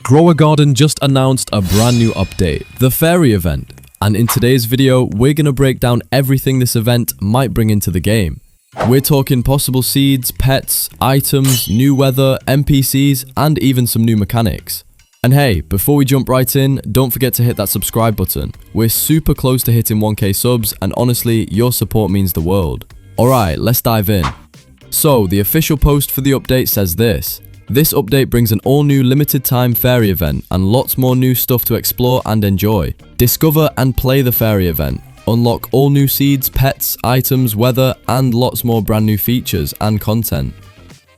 Grower Garden just announced a brand new update, the Fairy event, and in today's video, we're gonna break down everything this event might bring into the game. We're talking possible seeds, pets, items, new weather, NPCs, and even some new mechanics. And hey, before we jump right in, don't forget to hit that subscribe button. We're super close to hitting 1k subs, and honestly, your support means the world. Alright, let's dive in. So, the official post for the update says this. This update brings an all-new limited time fairy event and lots more new stuff to explore and enjoy. Discover and play the fairy event. Unlock all new seeds, pets, items, weather, and lots more brand new features and content.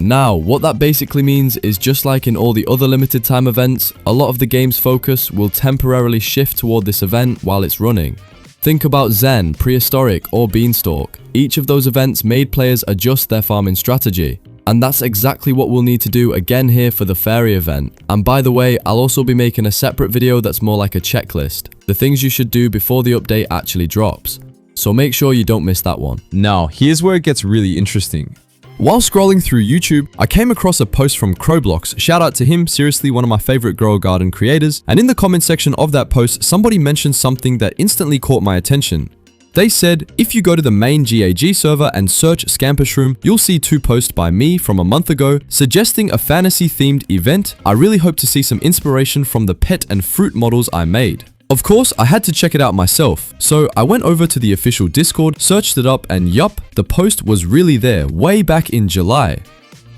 Now, what that basically means is just like in all the other limited time events, a lot of the game's focus will temporarily shift toward this event while it's running. Think about Zen, Prehistoric, or Beanstalk. Each of those events made players adjust their farming strategy. And that's exactly what we'll need to do again here for the fairy event. And by the way, I'll also be making a separate video that's more like a checklist. The things you should do before the update actually drops. So make sure you don't miss that one. Now, here's where it gets really interesting. While scrolling through YouTube, I came across a post from Crowblocks. Shout out to him, seriously one of my favorite Grower Garden creators. And in the comment section of that post, somebody mentioned something that instantly caught my attention. They said, if you go to the main GAG server and search Scampershroom, you'll see two posts by me from a month ago suggesting a fantasy-themed event. I really hope to see some inspiration from the pet and fruit models I made. Of course, I had to check it out myself, so I went over to the official Discord, searched it up, and yup, the post was really there way back in July.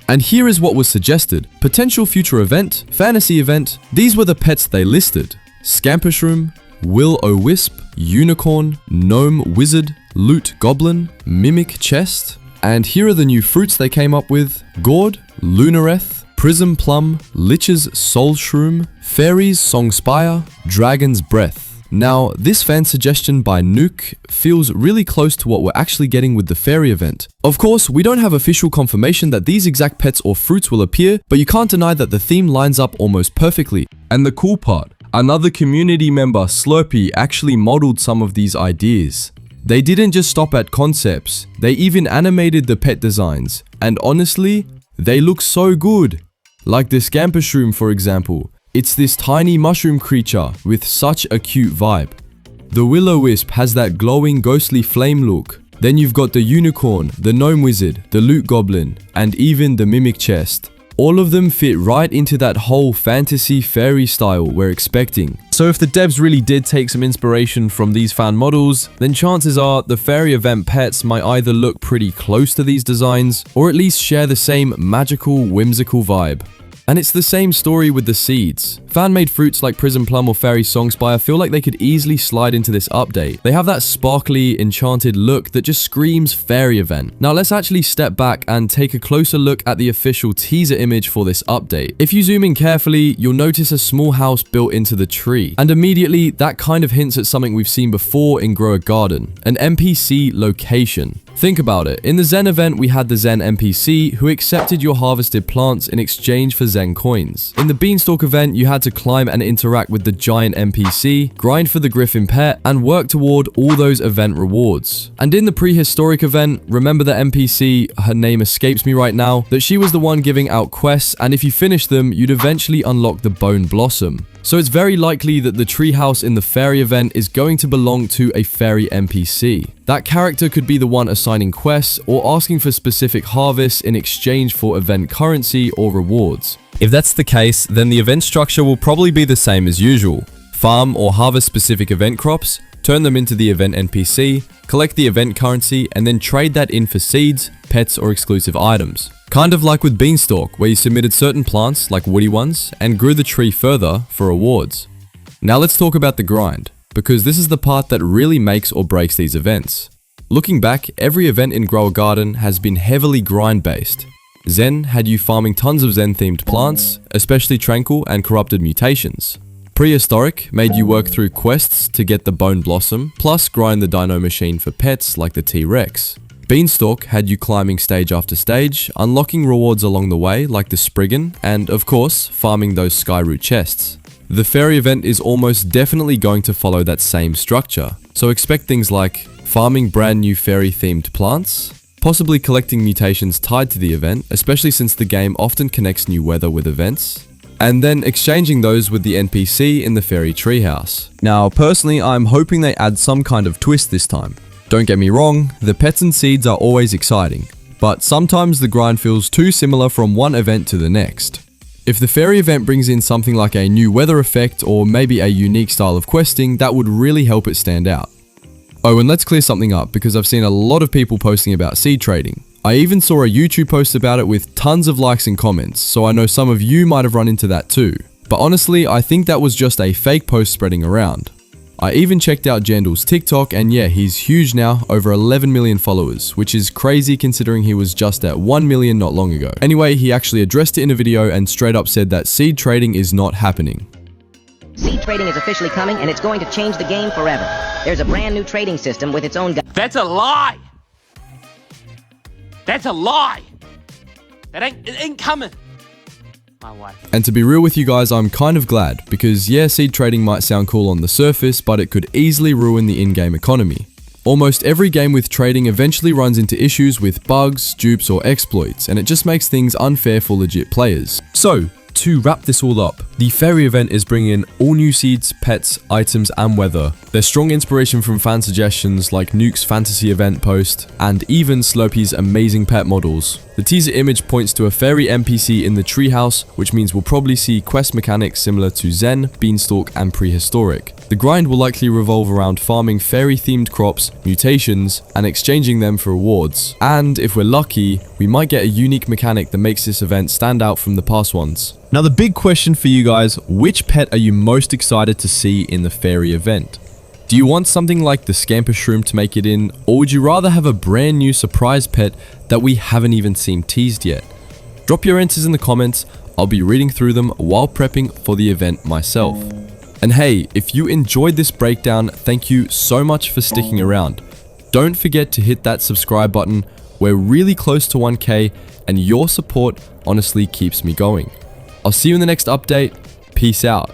And here is what was suggested. Potential future event, fantasy event, these were the pets they listed. Scampershroom, Will-O-Wisp, Unicorn, Gnome Wizard, Loot Goblin, Mimic Chest, and here are the new fruits they came up with: Gourd, Lunareth, Prism Plum, Lich's Soul Shroom, Fairy's Songspire, Dragon's Breath. Now, this fan suggestion by Nuke feels really close to what we're actually getting with the fairy event. Of course, we don't have official confirmation that these exact pets or fruits will appear, but you can't deny that the theme lines up almost perfectly. And the cool part, another community member, Slurpee, actually modeled some of these ideas. They didn't just stop at concepts, they even animated the pet designs, and honestly, they look so good. Like the Scampershroom, for example. It's this tiny mushroom creature with such a cute vibe. The Will-O-Wisp has that glowing ghostly flame look. Then you've got the Unicorn, the Gnome Wizard, the Loot Goblin, and even the Mimic Chest. All of them fit right into that whole fantasy fairy style we're expecting. So if the devs really did take some inspiration from these fan models, then chances are the fairy event pets might either look pretty close to these designs, or at least share the same magical, whimsical vibe. And it's the same story with the seeds. Fan-made fruits like Prism Plum or Fairy Songspire feel like they could easily slide into this update. They have that sparkly, enchanted look that just screams fairy event. Now let's actually step back and take a closer look at the official teaser image for this update. If you zoom in carefully, you'll notice a small house built into the tree. And immediately, that kind of hints at something we've seen before in Grower Garden, an NPC location. Think about it. In the Zen event, we had the Zen NPC who accepted your harvested plants in exchange for Zen coins. In the Beanstalk event, you had to climb and interact with the giant NPC, grind for the Griffin pet, and work toward all those event rewards. And in the Prehistoric event, remember the NPC, her name escapes me right now, that she was the one giving out quests, and if you finish them, you'd eventually unlock the Bone Blossom. So it's very likely that the treehouse in the fairy event is going to belong to a fairy NPC. That character could be the one assigning quests or asking for specific harvests in exchange for event currency or rewards. If that's the case, then the event structure will probably be the same as usual. Farm or harvest specific event crops, turn them into the event NPC, collect the event currency, and then trade that in for seeds, pets, or exclusive items. Kind of like with Beanstalk, where you submitted certain plants, like woody ones, and grew the tree further for rewards. Now let's talk about the grind, because this is the part that really makes or breaks these events. Looking back, every event in Grower Garden has been heavily grind-based. Zen had you farming tons of Zen-themed plants, especially Tranquil and Corrupted Mutations. Prehistoric made you work through quests to get the Bone Blossom, plus grind the Dino Machine for pets like the T-Rex. Beanstalk had you climbing stage after stage, unlocking rewards along the way like the Spriggan, and of course, farming those Skyroot chests. The fairy event is almost definitely going to follow that same structure, so expect things like farming brand new fairy themed plants, possibly collecting mutations tied to the event, especially since the game often connects new weather with events, and then exchanging those with the NPC in the fairy treehouse. Now, personally, I'm hoping they add some kind of twist this time. Don't get me wrong, the pets and seeds are always exciting, but sometimes the grind feels too similar from one event to the next. If the fairy event brings in something like a new weather effect or maybe a unique style of questing, that would really help it stand out. Oh, and let's clear something up because I've seen a lot of people posting about seed trading. I even saw a YouTube post about it with tons of likes and comments, so I know some of you might have run into that too. But honestly, I think that was just a fake post spreading around. I even checked out Jandal's TikTok and yeah, he's huge now, over 11 million followers, which is crazy considering he was just at 1 million not long ago. Anyway, he actually addressed it in a video and straight up said that seed trading is not happening. Seed trading is officially coming and it's going to change the game forever. There's a brand new trading system with its own... That's a lie! That's a lie! It ain't coming! My wife. And to be real with you guys, I'm kind of glad, because yeah, seed trading might sound cool on the surface, but it could easily ruin the in-game economy. Almost every game with trading eventually runs into issues with bugs, dupes, or exploits, and it just makes things unfair for legit players. So, to wrap this all up, the fairy event is bringing in all new seeds, pets, items, and weather. There's strong inspiration from fan suggestions like Nuke's fantasy event post, and even Slurpee's amazing pet models. The teaser image points to a fairy NPC in the treehouse, which means we'll probably see quest mechanics similar to Zen, Beanstalk, and Prehistoric. The grind will likely revolve around farming fairy-themed crops, mutations, and exchanging them for rewards. And if we're lucky, we might get a unique mechanic that makes this event stand out from the past ones. Now the big question for you guys, which pet are you most excited to see in the fairy event? Do you want something like the Scamper Shroom to make it in, or would you rather have a brand new surprise pet that we haven't even seen teased yet? Drop your answers in the comments, I'll be reading through them while prepping for the event myself. And hey, if you enjoyed this breakdown, thank you so much for sticking around. Don't forget to hit that subscribe button, we're really close to 1K and your support honestly keeps me going. I'll see you in the next update, peace out.